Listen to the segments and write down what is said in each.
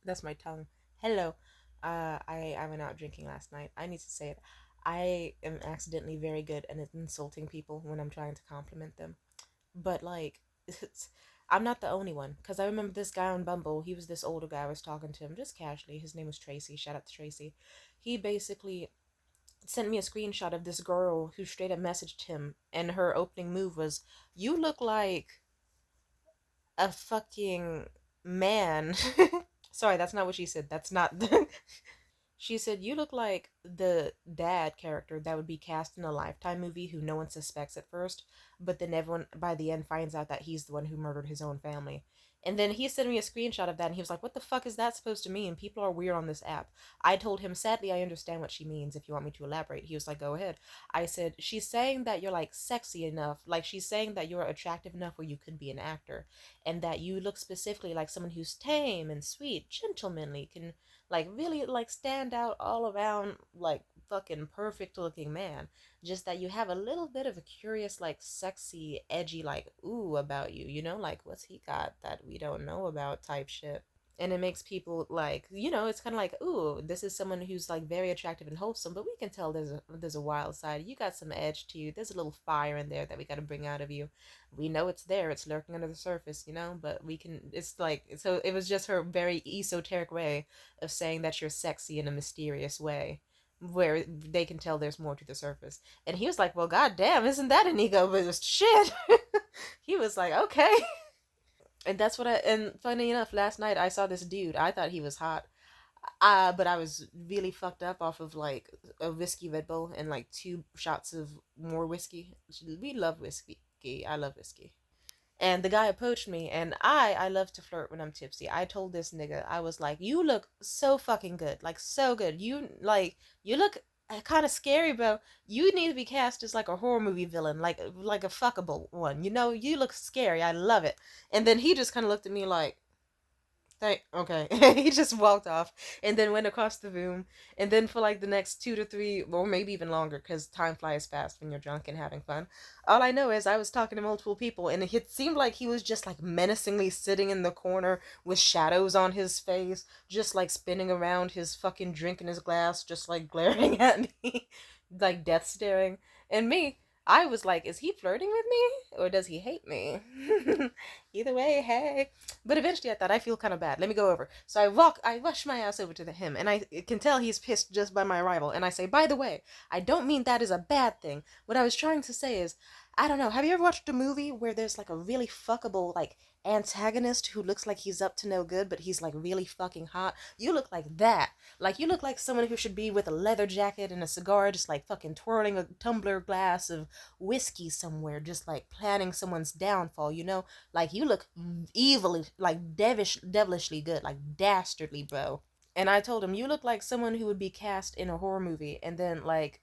That's my tongue. Hello. I went out drinking last night. I need to say it. I am accidentally very good at insulting people when I'm trying to compliment them. But like, it's, I'm not the only one. Cause I remember this guy on Bumble. He was this older guy. I was talking to him just casually. His name was Tracy. Shout out to Tracy. He basically sent me a screenshot of this girl who straight up messaged him, and her opening move was, "You look like a fucking man." Sorry, that's not what she said. That's not. She said, "You look like the dad character that would be cast in a Lifetime movie who no one suspects at first, but then everyone by the end finds out that he's the one who murdered his own family." And then he sent me a screenshot of that and he was like, "What the fuck is that supposed to mean? People are weird on this app." I told him, "Sadly, I understand what she means if you want me to elaborate." He was like, "Go ahead." I said, "She's saying that you're like sexy enough, like she's saying that you're attractive enough where you could be an actor, and that you look specifically like someone who's tame and sweet, gentlemanly, can like really like stand out all around like fucking perfect looking man. Just that you have a little bit of a curious, like sexy, edgy, like ooh about you, like what's he got that we don't know about type shit." And it makes people like, it's kind of like, ooh, this is someone who's like very attractive and wholesome, but we can tell there's a wild side. You got some edge to you. There's a little fire in there that we got to bring out of you. We know it's there. It's lurking under the surface, but we can. It's like, so it was just her very esoteric way of saying that you're sexy in a mysterious way, where they can tell there's more to the surface. And he was like, "Well, goddamn, isn't that an ego boost?" Shit. He was like, "Okay." And that's what and funny enough, last night I saw this dude. I thought he was hot. But I was really fucked up off of like a whiskey Red Bull and like 2 shots of more whiskey. We love whiskey. I love whiskey. And the guy approached me, and I love to flirt when I'm tipsy. I told this nigga, I was like, "You look so fucking good, like so good. You look kind of scary, bro. You need to be cast as like a horror movie villain, like a fuckable one. You look scary. I love it." And then he just kind of looked at me like, okay. He just walked off and then went across the room. And then for like the next 2 to 3, or maybe even longer, because time flies fast when you're drunk and having fun. All I know is I was talking to multiple people, and it seemed like he was just like menacingly sitting in the corner with shadows on his face, just like spinning around his fucking drink in his glass, just like glaring at me, like death staring. And me, I was like, is he flirting with me or does he hate me? Either way, hey. But eventually I thought, I feel kind of bad. Let me go over. So I rush my ass over to him, and I can tell he's pissed just by my arrival. And I say, "By the way, I don't mean that is a bad thing. What I was trying to say is, I don't know, have you ever watched a movie where there's like a really fuckable, like, antagonist who looks like he's up to no good, but he's like really fucking hot? You look like that. Like, you look like someone who should be with a leather jacket and a cigar, just like fucking twirling a tumbler glass of whiskey somewhere, just like planning someone's downfall, Like, you look evilly, like devilishly good, like dastardly, bro." And I told him, "You look like someone who would be cast in a horror movie, and then like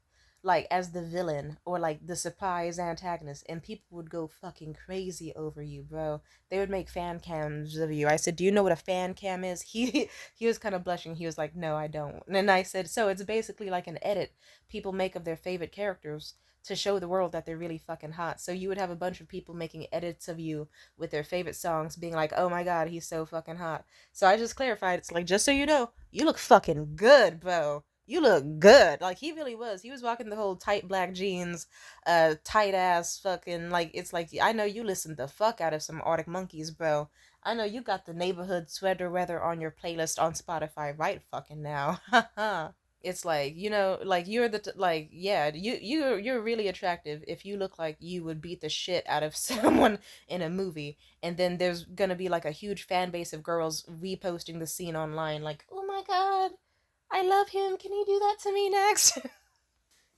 as the villain or like the surprise antagonist, and people would go fucking crazy over you, bro. They would make fan cams of you." I said, "Do you know what a fan cam is?" He was kind of blushing. He was like, "No, I don't." And I said, "So it's basically like an edit people make of their favorite characters to show the world that they're really fucking hot. So you would have a bunch of people making edits of you with their favorite songs, being like, 'Oh my god, he's so fucking hot.'" So I just clarified, it's like, just so you know, you look fucking good, bro. You look good. Like, he really was. He was rocking the whole tight black jeans, tight ass fucking, like, it's like, I know you listen the fuck out of some Arctic Monkeys, bro. I know you got the neighborhood sweater weather on your playlist on Spotify right fucking now. Haha. It's like, like you're like, yeah, you're really attractive if you look like you would beat the shit out of someone in a movie, and then there's gonna be like a huge fan base of girls reposting the scene online like, "Oh my god, I love him, can he do that to me next?"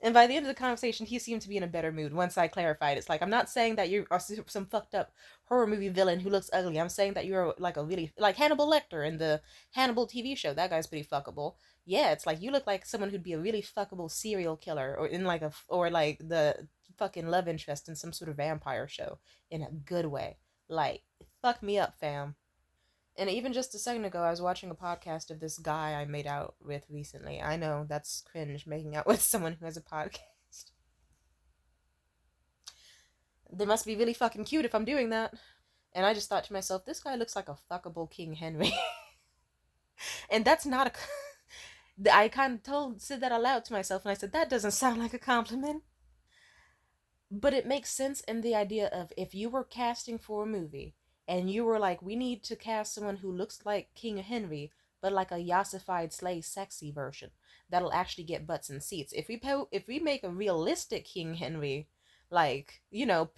And by the end of the conversation, he seemed to be in a better mood once I clarified. It's like, I'm not saying that you're some fucked up horror movie villain who looks ugly. I'm saying that you're like a really, like Hannibal Lecter in the Hannibal TV show. That guy's pretty fuckable. Yeah, it's like you look like someone who'd be a really fuckable serial killer, or in like or like the fucking love interest in some sort of vampire show in a good way. Like, fuck me up, fam. And even just a second ago, I was watching a podcast of this guy I made out with recently. I know that's cringe, making out with someone who has a podcast. They must be really fucking cute if I'm doing that. And I just thought to myself, this guy looks like a fuckable King Henry. And that's not a. I kind of said that aloud to myself, and I said that doesn't sound like a compliment. But it makes sense in the idea of if you were casting for a movie and you were like, we need to cast someone who looks like King Henry, but like a yassified slay sexy version that'll actually get butts and seats. If we make a realistic King Henry, like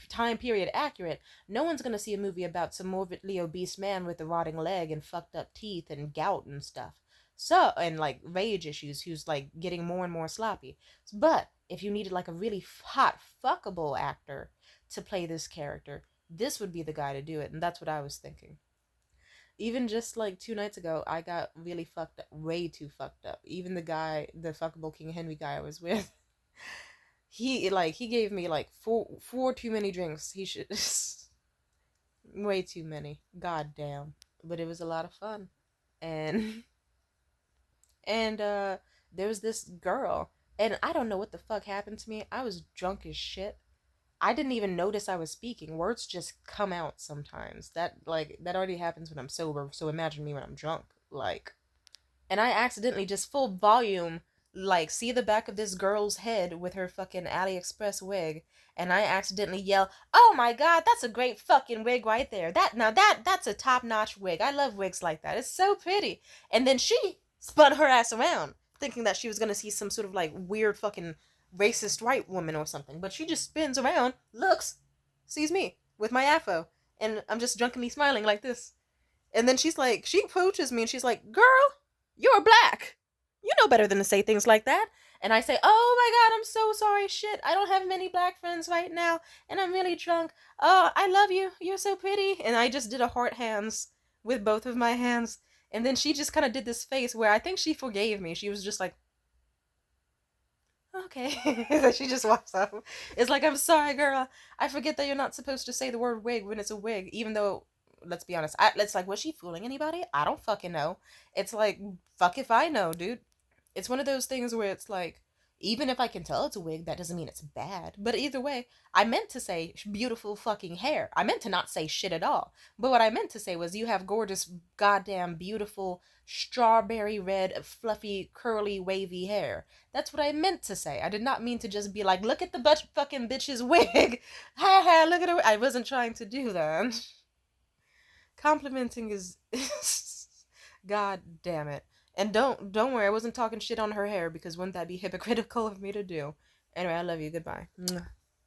time period accurate, no one's gonna see a movie about some morbidly obese man with a rotting leg and fucked up teeth and gout and stuff. So and like rage issues, who's like getting more and more sloppy. But if you needed like a really hot fuckable actor to play this character, this would be the guy to do it, and that's what I was thinking. Even just like 2 nights ago, I got really fucked up, way too fucked up. Even the fuckable King Henry guy I was with, he gave me like four too many drinks. He should way too many. God damn. But it was a lot of fun, and and there was this girl, and I don't know what the fuck happened to me. I was drunk as shit. I didn't even notice I was speaking. Words just come out sometimes. That already happens when I'm sober. So imagine me when I'm drunk. And I accidentally just full volume see the back of this girl's head with her fucking AliExpress wig, and I accidentally yell, "Oh my god, that's a great fucking wig right there. That's a top-notch wig. I love wigs like that. It's so pretty." And then she spun her ass around, thinking that she was gonna see some sort of like weird fucking racist white woman or something, but she just spins around, looks, sees me with my afro, and I'm just drunkenly smiling like this. And then she approaches me and she's like, "Girl, you're black. You know better than to say things like that." And I say, "Oh my god, I'm so sorry. Shit, I don't have many black friends right now, and I'm really drunk. Oh, I love you. You're so pretty." And I just did a heart hands with both of my hands. And then she just kind of did this face where I think she forgave me. She was just like, "Okay." Then she just walks off. It's like, "I'm sorry, girl. I forget that you're not supposed to say the word wig when it's a wig, even though, let's be honest, it's like, was she fooling anybody? I don't fucking know." It's like, fuck if I know, dude. It's one of those things where it's like, even if I can tell it's a wig, that doesn't mean it's bad. But either way, I meant to say beautiful fucking hair. I meant to not say shit at all. But what I meant to say was, you have gorgeous, goddamn, beautiful, strawberry red, fluffy, curly, wavy hair. That's what I meant to say. I did not mean to just be like, "Look at the butt fucking bitch's wig." Ha ha, look at her. I wasn't trying to do that. Complimenting is god damn it. And don't worry, I wasn't talking shit on her hair, because wouldn't that be hypocritical of me to do? Anyway, I love you. Goodbye.